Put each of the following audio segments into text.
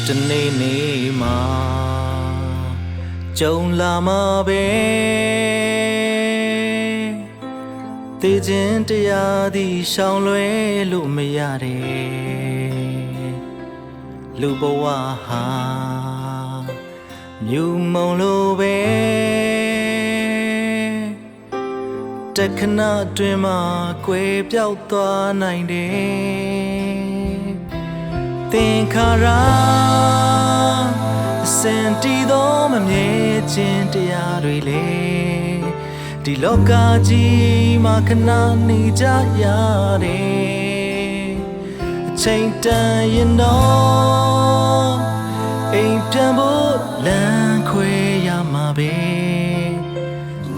တနေ့နေ့မှာကြုံလာမှာပဲတေးခြင်းတရားသည်ရှောင်လွဲလို့မရတယ်လူဘဝဟာမြူမုံလိုပဲတခဏတွင်မှာကွယ်ပြောက်သွားနိုင်တယ်သင်္ခါရအစင်တီသောမမြဲခြင်းတရားတွေလေဒီလောကကြီးမှာခဏနေကြရတယ်အချိန်တန်ရင်တော့အိမ်ပြန်ဖို့လမ်းခွဲရမှာပဲ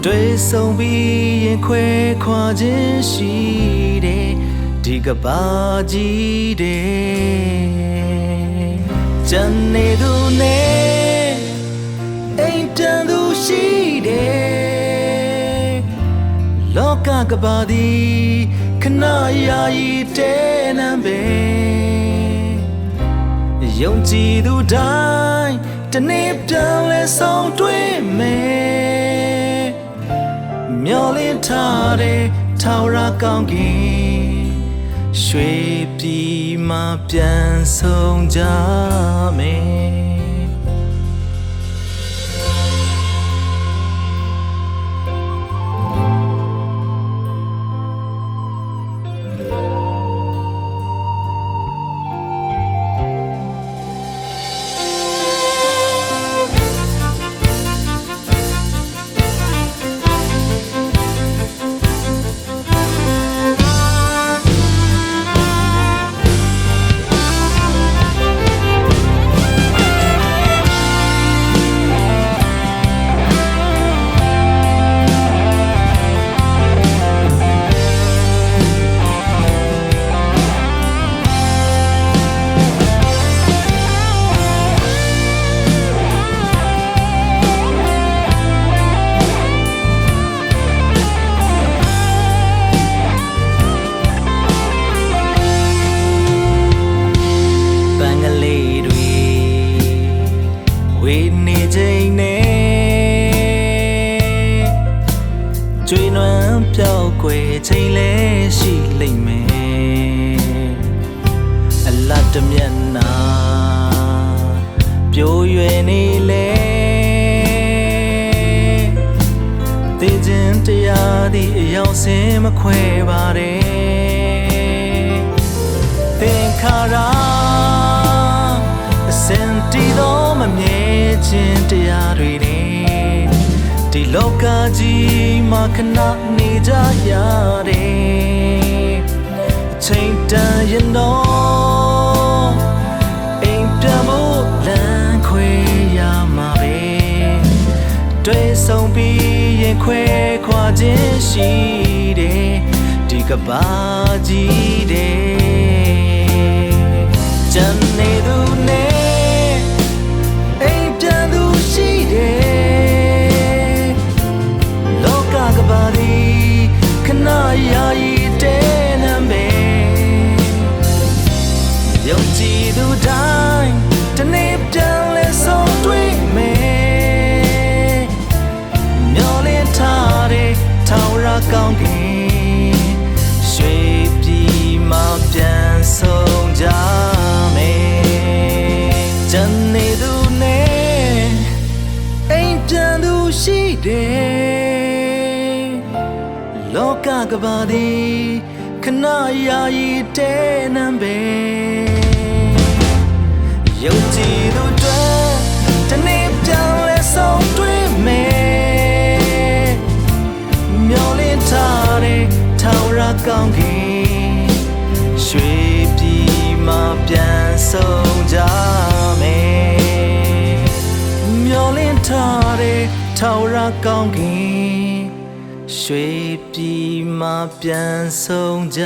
တွေ့ဆုံပြီးရင်ခွဲခွာခြင်းရှိတယ်ဒီကဘာကြီးတယ်ကြံနေသူနဲ့အိမ်တန်သူရှိတယ်လောကကဘာသည်ခဏယာယီတဲနံပဲယုံကြည်သူတိုင်းတနေ့ပြန်လဲဆောင်တွေ့မယ်မျောလင်းထားတဲ့ထာဝရကောင်းကင်ရွှေပြည်မှာပြန်ဆုံးကြမယ်ကျွေးနွမ်းပြောက်ွယ်ချိန်လဲရှိလိမ့်မယ်အလတ်တမျက်နာပြိုရွယ်နေလေသိခြင်းတရားသည်အယောင်စင်မခွဲပါတယ်သင်္ခါရအစင်တီသောမမြဲခြင်းတရားတွေဒီလောကကြီးမှာခဏနေကြရတယ်အချိန်တန်ရင်တော့အိမ်ပြန်ဖို့လမ်းခွဲရမှာပဲတွေ့ဆုံပြီးရင်ခွဲခွာခြင်းရှိတယ်ဒီကဘာကြီးတယ်ကြံနေသူနဲ့အိမ်ပြန်သူရှိတယ်ခဏယာယီတဲနံပဲယုံကြည်သူတိုင်းတနေ့ပြန်လဲဆုံးတွေ့မယ်မျောလင်းထားတဲ့ထာဝရကောင်းကင်ရွှေပြည်မှာပြန်ဆုံးကြမယ်ကြံနေသူနဲ့အိမ်ပြန်သူရှိတယ်လောကကဘာသည်ခဏယာယီတဲနံပဲယုံကြည်သူတွေတနေ့ပြန်လဲဆုံးတွေ့မယ်မျောလင်းထားတဲ့ထာဝရကောင်းကင်ရွှေပြည်မှာပြန်ဆုံးကြမယ်မျောလင်း ထာဝရကောင်းကင်ရွှေပြည်မှာပြန်ဆုံးကြ